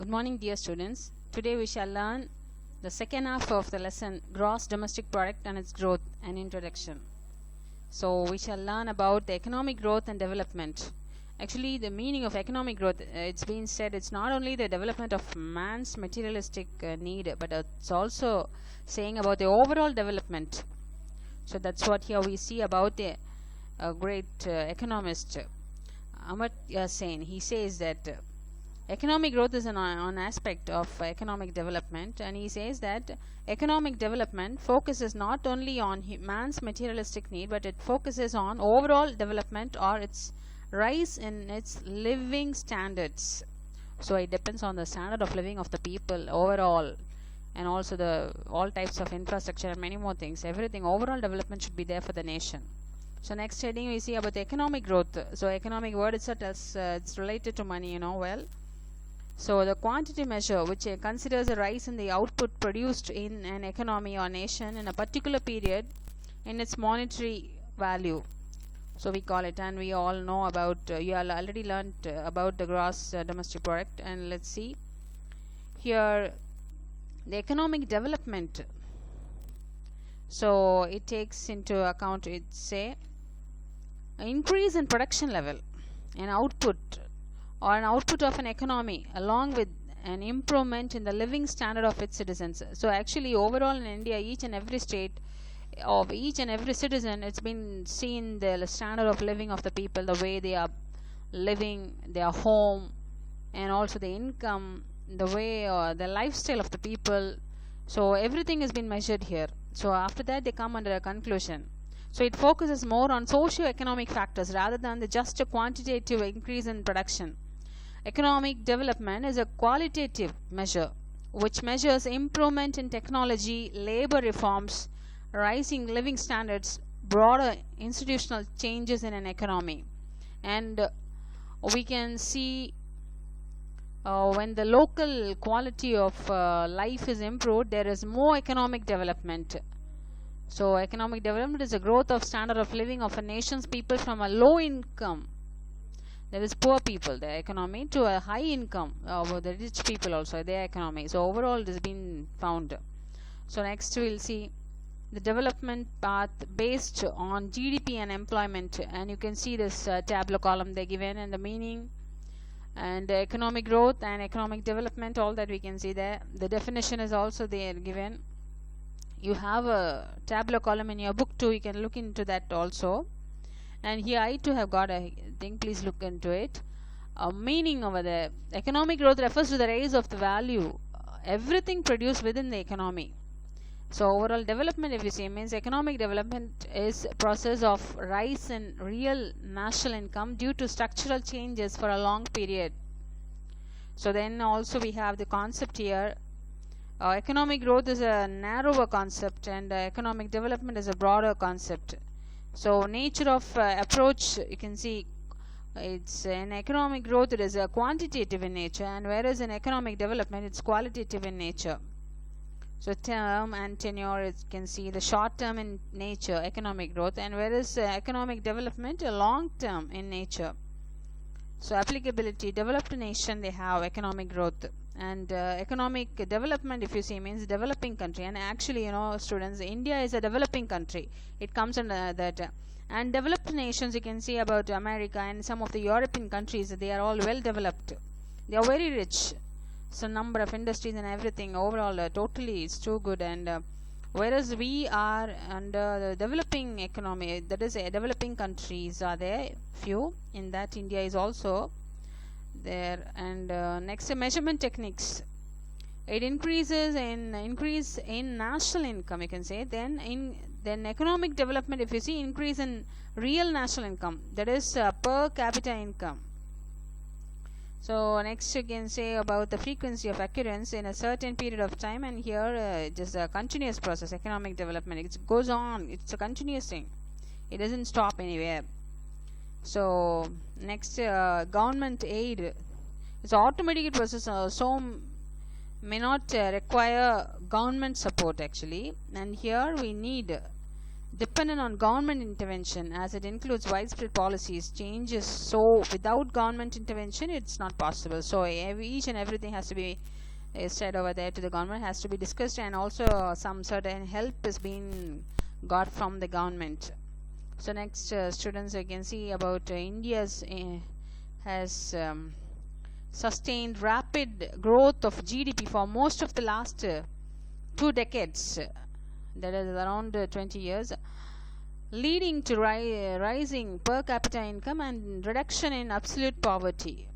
Good morning, dear students. Today we shall learn the second half of the lesson, Gross Domestic Product and its Growth, an introduction. So we shall learn about the economic growth and development. Actually, the meaning of economic growth, it's been said it's not only the development of man's materialistic need, but it's also saying about the overall development. So that's what here we see about the great economist Amartya Sen. He says that economic growth is an aspect of economic development, and he says that economic development focuses not only on man's materialistic need, but it focuses on overall development or its rise in its living standards. So it depends on the standard of living of the people overall, and also the all types of infrastructure and many more things. Everything, overall development should be there for the nation. So next heading we see about the economic growth. So economic word itself tells it's related to money, well. So the quantity measure which considers a rise in the output produced in an economy or nation in a particular period in its monetary value. So we call it, and we all know about, you all already learned about the gross domestic product. And let's see here the economic development. So it takes into account, it's say, an increase in production level and output, or an output of an economy, along with an improvement in the living standard of its citizens. So actually overall in India, each and every state of each and every citizen, it's been seen the standard of living of the people, the way they are living, their home, and also the income, the way the lifestyle of the people. So everything has been measured here. So after that they come under a conclusion. So it focuses more on socio-economic factors rather than the just a quantitative increase in production. Economic development is a qualitative measure which measures improvement in technology, labor reforms, rising living standards, broader institutional changes in an economy. And we can see when the local quality of life is improved, there is more economic development. So economic development is a growth of standard of living of a nation's people from a low income, that is poor people, their economy, to a high income, the rich people also, their economy. So overall it has been found. So next we will see the development path based on GDP and employment, and you can see this tabular column they given, and the meaning and the economic growth and economic development, all that we can see there. The definition is also there given. You have a tabular column in your book too, you can look into that also. And here I too have got a thing, please look into it. Meaning over there, economic growth refers to the rise of the value, everything produced within the economy. So overall development, if you see, means economic development is a process of rise in real national income due to structural changes for a long period. So then also we have the concept here. Economic growth is a narrower concept, and economic development is a broader concept. So nature of approach, you can see it's in economic growth it is a quantitative in nature, and whereas in economic development it's qualitative in nature. So term and tenure, you can see the short term in nature, economic growth, and whereas economic development a long term in nature. So applicability, developed nation they have economic growth, and economic development, if you see, means developing country. And actually, students, India is a developing country, it comes under that. And developed nations, you can see about America and some of the European countries, they are all well developed, they are very rich. So number of industries and everything overall totally it's too good. And whereas we are under the developing economy, that is developing countries are there few, in that India is also there. And next, measurement techniques, it increase in national income, you can say. Then economic development, if you see, increase in real national income, that is per capita income. So next you can say about the frequency of occurrence in a certain period of time, and here just a continuous process, economic development, it goes on, it's a continuous thing, it doesn't stop anywhere. So next, government aid, it's automatic process, so may not require government support actually. And here we need dependent on government intervention, as it includes widespread policies changes. So without government intervention it's not possible. So each and everything has to be said over there to the government, has to be discussed, and also some certain help is being got from the government. So next, students, you can see about India's has sustained rapid growth of GDP for most of the last 2 decades, that is around 20 years, leading to rising per capita income and reduction in absolute poverty.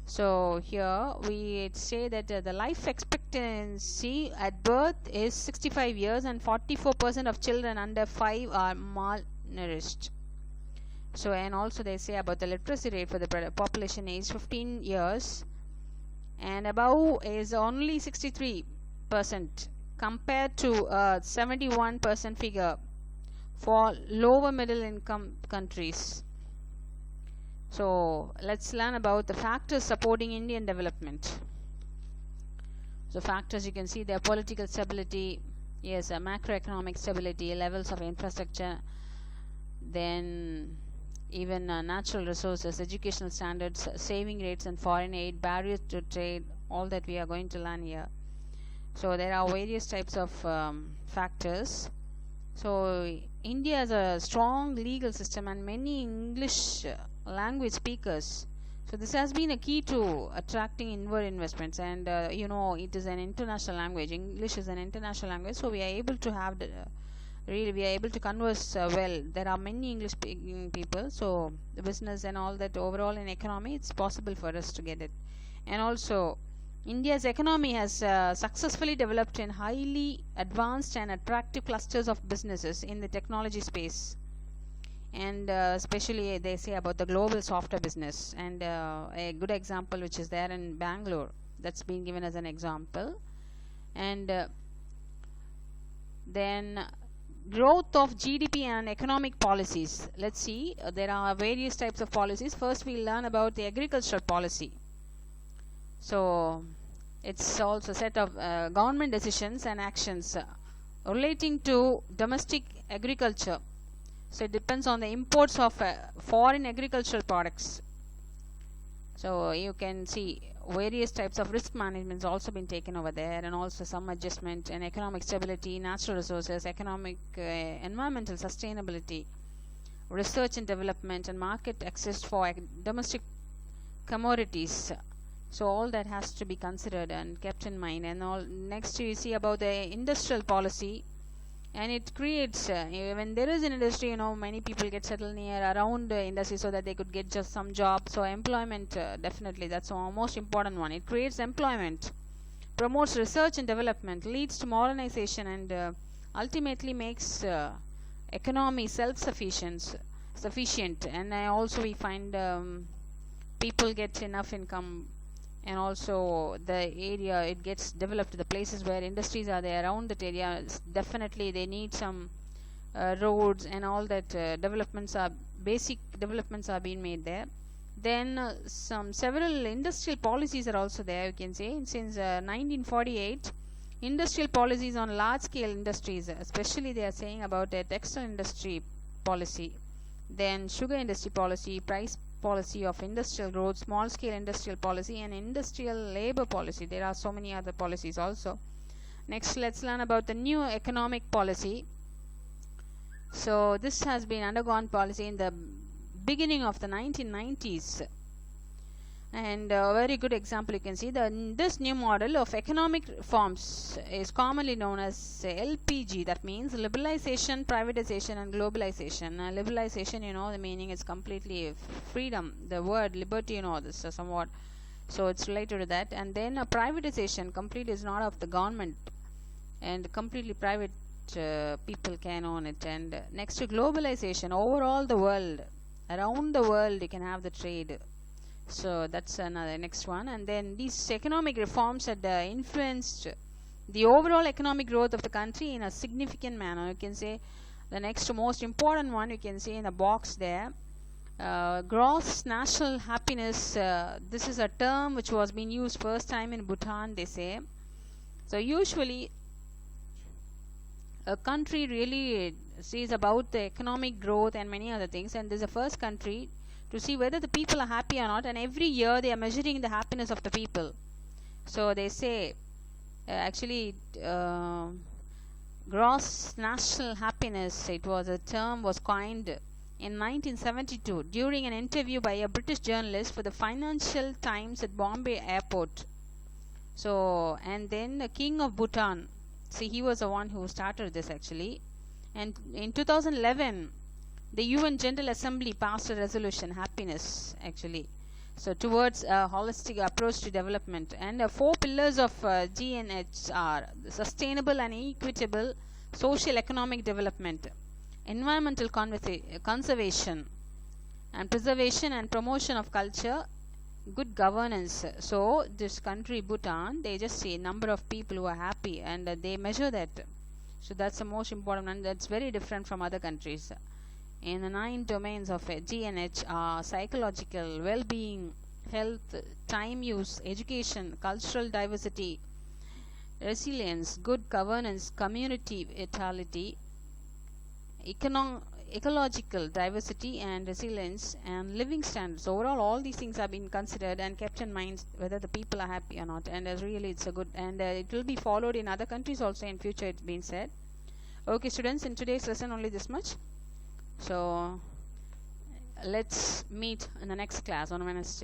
So here we say that the life expectancy at birth is 65 years and 44% of children under 5 are malnourished. So, and also they say about the literacy rate for the population aged 15 years and above is only 63% compared to a 71% figure for lower middle income countries. So let's learn about the factors supporting Indian development. So factors, you can see their political stability, yes, macroeconomic stability, levels of infrastructure, then even natural resources, educational standards, saving rates and foreign aid, barriers to trade, all that we are going to learn here. So there are various types of factors. So India has a strong legal system and many English language speakers. So this has been a key to attracting inward investments, and it is an international language. English is an international language, so we are able to have we are able to converse well. There are many English speaking people, so the business and all that, overall in economy it's possible for us to get it. And also India's economy has successfully developed in highly advanced and attractive clusters of businesses in the technology space, and especially they say about the global software business, and a good example which is there in Bangalore, that's been given as an example. And then growth of GDP and economic policies. Let's see, there are various types of policies. First we'll learn about the agricultural policy. So it's also a set of government decisions and actions relating to domestic agriculture. So it depends on the imports of foreign agricultural products. So you can see various types of risk management has also been taken over there, and also some adjustment and economic stability, natural resources, economic environmental sustainability, research and development, and market access for domestic commodities. So all that has to be considered and kept in mind. And all next you see about the industrial policy, and it creates when there is an industry, many people get settled near around the industry so that they could get just some job. So employment, definitely that's the most important one. It creates employment, promotes research and development, leads to modernization, and ultimately makes economy self-sufficient. And also we find people get enough income, and also the area it gets developed, the places where industries are there around that area, definitely they need some roads and all that. Basic developments are being made there. Then several industrial policies are also there, you can say. Since 1948, industrial policies on large scale industries, especially they are saying about a textile industry policy, then sugar industry policy, price policy of industrial growth, small scale industrial policy, and industrial labor policy. There are so many other policies also. Next, let's learn about the new economic policy. So this has been undergone policy in the beginning of the 1990s, and a very good example you can see this new model of economic reforms is commonly known as LPG. That means liberalization, privatization, and globalization. Liberalization, the meaning is completely freedom. The word liberty, this is somewhat, so it's related to that. And then a privatization, complete is not of the government, and completely private people can own it. And next to globalization, overall the world, around the world you can have the trade. So that's another next one. And then these economic reforms had influenced the overall economic growth of the country in a significant manner. You can say the next most important one, you can see in the box there, gross national happiness. This is a term which was being used first time in Bhutan, they say. So usually a country really sees about the economic growth and many other things, and this is the first country to see whether the people are happy or not, and every year they are measuring the happiness of the people. So they say actually gross national happiness, it was a term was coined in 1972 during an interview by a British journalist for the Financial Times at Bombay airport. So, and then the King of Bhutan, see, he was the one who started this actually, and in 2011 the UN General Assembly passed a resolution, happiness actually, so towards a holistic approach to development, and 4 pillars of GNH are sustainable and equitable social economic development, environmental conservation and preservation and promotion of culture, good governance. So this country Bhutan, they just see number of people who are happy, and they measure that. So that's the most important, and that's very different from other countries. In the 9 domains of GNH are psychological well-being, health, time use, education, cultural diversity, resilience, good governance, community vitality, ecological diversity and resilience, and living standards. Overall, all these things have been considered and kept in mind whether the people are happy or not, and really it's a good, and it will be followed in other countries also in future, it's been said. Okay students, in today's lesson only this much. So let's meet in the next class on Wednesday.